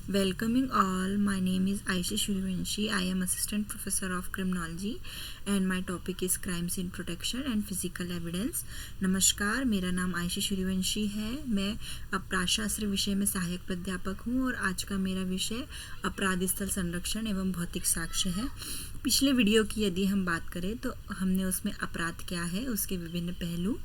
Welcoming all, my name is Aisha Shurivanshi. I am Assistant Professor of Criminology and my topic is Crimes in Protection and Physical Evidence. नमस्कार, मेरा नाम आयशा सूर्यवंशी है. मैं अपराधशास्त्र विषय में सहायक प्राध्यापक हूँ और आज का मेरा विषय अपराध स्थल संरक्षण एवं भौतिक साक्ष्य है. पिछले वीडियो की यदि हम बात करें तो हमने उसमें अपराध क्या है, उसके विभिन्न पहलू,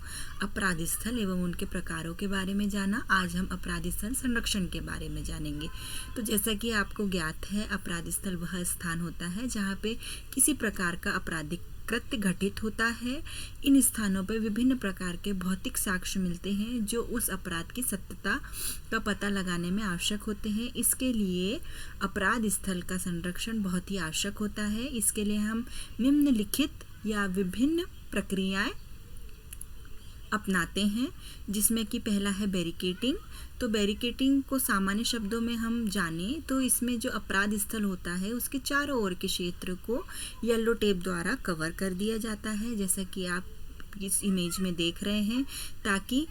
अपराध स्थल एवं उनके प्रकारों के बारे में जाना. आज हम अपराध स्थल संरक्षण के बारे में जानेंगे. तो जैसा कि आपको ज्ञात है, अपराध स्थल वह स्थान होता है जहाँ पे किसी प्रकार का आपराधिक कृत्य घटित होता है. इन स्थानों पर विभिन्न प्रकार के भौतिक साक्ष्य मिलते हैं जो उस अपराध की सत्यता का पता लगाने में आवश्यक होते हैं. इसके लिए अपराध स्थल का संरक्षण बहुत ही आवश्यक होता है. इसके लिए हम निम्नलिखित या विभिन्न प्रक्रियाएं अपनाते हैं, जिसमें कि पहला है बैरिकेटिंग. तो बैरिकेटिंग को सामान्य शब्दों में हम जानें तो इसमें जो अपराध स्थल होता है उसके चारों ओर के क्षेत्र को येलो टेप द्वारा कवर कर दिया जाता है, जैसा कि आप इस इमेज में देख रहे हैं, ताकि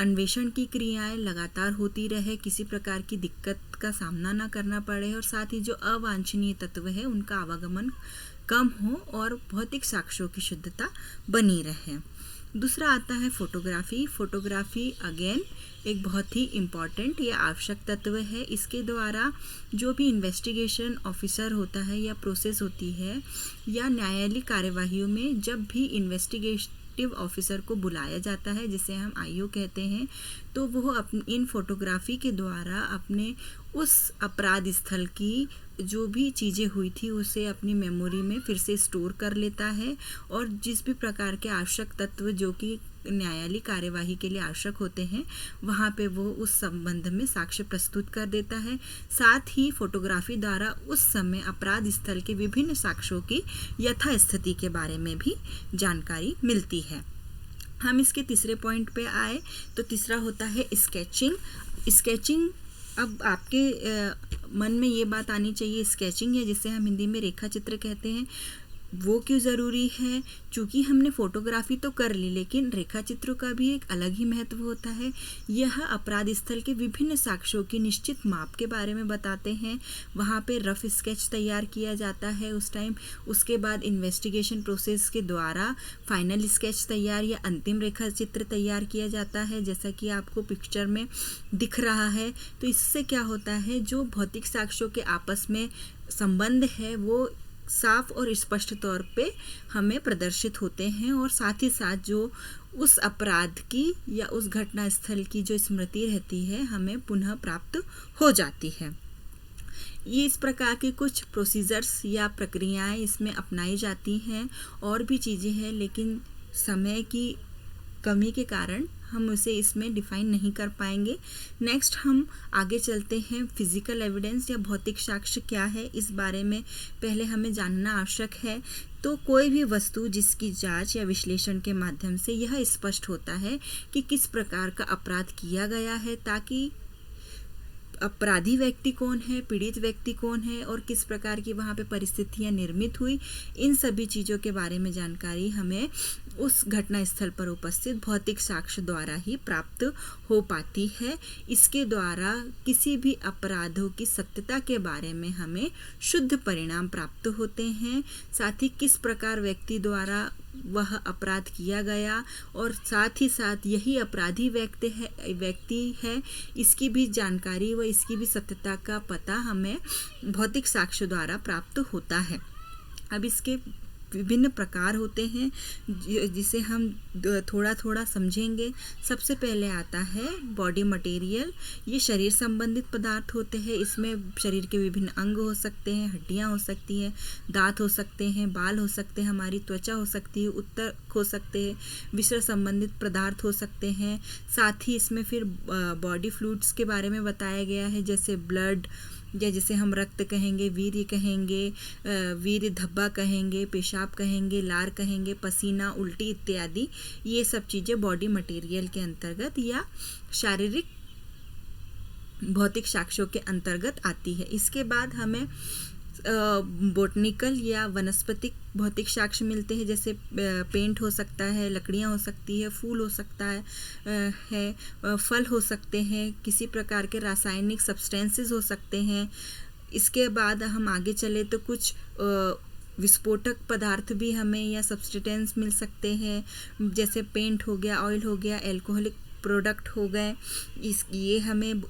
अन्वेषण की क्रियाएं लगातार होती रहे, किसी प्रकार की दिक्कत का सामना न करना पड़े और साथ ही जो अवांछनीय तत्व है उनका आवागमन कम हो और भौतिक साक्ष्यों की शुद्धता बनी रहे. दूसरा आता है फोटोग्राफी. फोटोग्राफी अगेन एक बहुत ही इम्पॉर्टेंट या आवश्यक तत्व है. इसके द्वारा जो भी इन्वेस्टिगेशन ऑफिसर होता है या प्रोसेस होती है या न्यायालयिक कार्यवाहियों में जब भी इन्वेस्टिगेटिव ऑफिसर को बुलाया जाता है, जिसे हम आईओ कहते हैं, तो वो इन फोटोग्राफी के द्वारा अपने उस अपराध स्थल की जो भी चीज़ें हुई थी उसे अपनी मेमोरी में फिर से स्टोर कर लेता है और जिस भी प्रकार के आवश्यक तत्व जो कि न्यायालयिक कार्यवाही के लिए आवश्यक होते हैं वहाँ पे वो उस संबंध में साक्ष्य प्रस्तुत कर देता है. साथ ही फोटोग्राफी द्वारा उस समय अपराध स्थल के विभिन्न साक्ष्यों की यथास्थिति के बारे में भी जानकारी मिलती है. हम इसके तीसरे पॉइंट पे आए तो तीसरा होता है स्केचिंग. स्केचिंग, अब आपके मन में ये बात आनी चाहिए, स्केचिंग है जिसे हम हिंदी में रेखा चित्र कहते हैं, वो क्यों ज़रूरी है? चूँकि हमने फोटोग्राफी तो कर ली, लेकिन रेखा चित्रों का भी एक अलग ही महत्व होता है. यह अपराध स्थल के विभिन्न साक्ष्यों की निश्चित माप के बारे में बताते हैं. वहाँ पे रफ स्केच तैयार किया जाता है उस टाइम. उसके बाद इन्वेस्टिगेशन प्रोसेस के द्वारा फाइनल स्केच तैयार या अंतिम रेखा चित्र तैयार किया जाता है, जैसा कि आपको पिक्चर में दिख रहा है. तो इससे क्या होता है, जो भौतिक साक्ष्यों के आपस में संबंध है वो साफ और स्पष्ट तौर पे हमें प्रदर्शित होते हैं और साथ ही साथ जो उस अपराध की या उस घटना स्थल की जो स्मृति रहती है हमें पुनः प्राप्त हो जाती है. ये इस प्रकार के कुछ प्रोसीजर्स या प्रक्रियाएं इसमें अपनाई जाती हैं. और भी चीज़ें हैं लेकिन समय की कमी के कारण हम उसे इसमें डिफाइन नहीं कर पाएंगे. नेक्स्ट हम आगे चलते हैं. फिजिकल एविडेंस या भौतिक साक्ष्य क्या है, इस बारे में पहले हमें जानना आवश्यक है. तो कोई भी वस्तु जिसकी जांच या विश्लेषण के माध्यम से यह स्पष्ट होता है कि किस प्रकार का अपराध किया गया है, ताकि अपराधी व्यक्ति कौन है, पीड़ित व्यक्ति कौन है और किस प्रकार की वहाँ पे परिस्थितियाँ निर्मित हुई, इन सभी चीज़ों के बारे में जानकारी हमें उस घटना स्थल पर उपस्थित भौतिक साक्ष्य द्वारा ही प्राप्त हो पाती है. इसके द्वारा किसी भी अपराधों की सत्यता के बारे में हमें शुद्ध परिणाम प्राप्त होते हैं. साथ ही किस प्रकार व्यक्ति द्वारा वह अपराध किया गया और साथ ही साथ यही अपराधी व्यक्ति है, इसकी भी जानकारी व इसकी भी सत्यता का पता हमें भौतिक साक्ष्य द्वारा प्राप्त होता है. अब इसके विभिन्न प्रकार होते हैं जिसे हम थोड़ा थोड़ा समझेंगे. सबसे पहले आता है बॉडी मटेरियल. ये शरीर संबंधित पदार्थ होते हैं. इसमें शरीर के विभिन्न अंग हो सकते हैं, हड्डियां हो सकती हैं, दांत हो सकते हैं, बाल हो सकते हैं, हमारी त्वचा हो सकती है, उत्तक हो सकते हैं, विषय संबंधित पदार्थ हो सकते हैं. साथ ही इसमें फिर बॉडी फ्लूइड्स के बारे में बताया गया है, जैसे ब्लड या जिसे हम रक्त कहेंगे, वीर्य कहेंगे, वीर्य धब्बा कहेंगे, पेशाब कहेंगे, लार कहेंगे, पसीना, उल्टी इत्यादि. ये सब चीज़ें बॉडी मटेरियल के अंतर्गत या शारीरिक भौतिक साक्ष्यों के अंतर्गत आती है. इसके बाद हमें बोटनिकल या वनस्पतिक भौतिक साक्ष्य मिलते हैं, जैसे पेंट हो सकता है, लकड़ियाँ हो सकती है, फूल हो सकता है, फल हो सकते हैं, किसी प्रकार के रासायनिक सब्सटेंसेस हो सकते हैं। इसके बाद हम आगे चले तो कुछ विस्फोटक पदार्थ भी हमें या सब्सटेंस मिल सकते हैं, जैसे पेंट हो गया, ऑयल हो गया, एल्कोहलिक प्रोडक्ट हो गए। ये हमें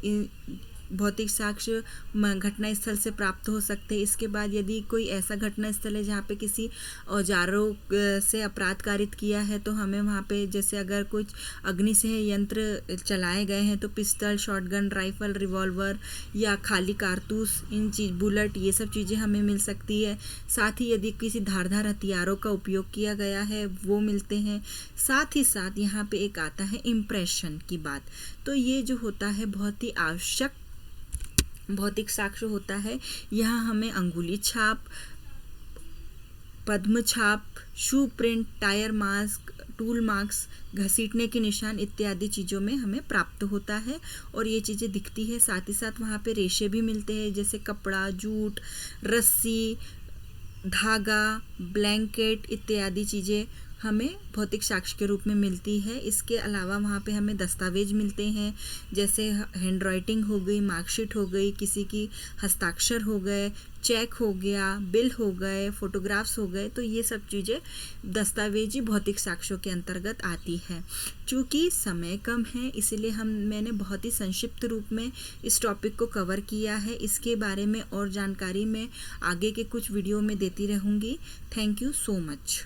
भौतिक साक्ष्य घटना स्थल से प्राप्त हो सकते हैं। इसके बाद यदि कोई ऐसा घटना स्थल है जहाँ पे किसी औजारों से अपराध कारित किया है, तो हमें वहाँ पे, जैसे अगर कुछ अग्निसेह यंत्र चलाए गए हैं तो पिस्टल, शॉटगन, राइफल, रिवॉल्वर या खाली कारतूस, बुलेट, ये सब चीज़ें हमें मिल सकती है। साथ ही यदि किसी धारदार हथियारों का उपयोग किया गया है वो मिलते हैं। साथ ही साथ यहाँ पे एक आता है इम्प्रेशन की बात। तो ये जो होता है बहुत ही आवश्यक भौतिक साक्ष्य होता है। यहाँ हमें अंगुली छाप, पद्म छाप, shoe print, tyre marks, tool marks, घसीटने के निशान इत्यादि चीज़ों में हमें प्राप्त होता है और ये चीज़ें दिखती है। साथ ही साथ वहाँ पे रेशे भी मिलते हैं, जैसे कपड़ा, जूट, रस्सी, धागा, ब्लैंकेट इत्यादि चीज़ें हमें भौतिक साक्ष्य के रूप में मिलती है। इसके अलावा वहाँ पे हमें दस्तावेज मिलते हैं, जैसे हैंड राइटिंग हो गई, मार्कशीट हो गई, किसी की हस्ताक्षर हो गए, चेक हो गया, बिल हो गए, फोटोग्राफ्स हो गए। तो ये सब चीज़ें दस्तावेजी भौतिक साक्ष्यों के अंतर्गत आती है। चूँकि समय कम है इसलिए मैंने बहुत ही संक्षिप्त रूप में इस टॉपिक को कवर किया है। इसके बारे में और जानकारी मैं आगे के कुछ वीडियो में देती रहूँगी। Thank you so much.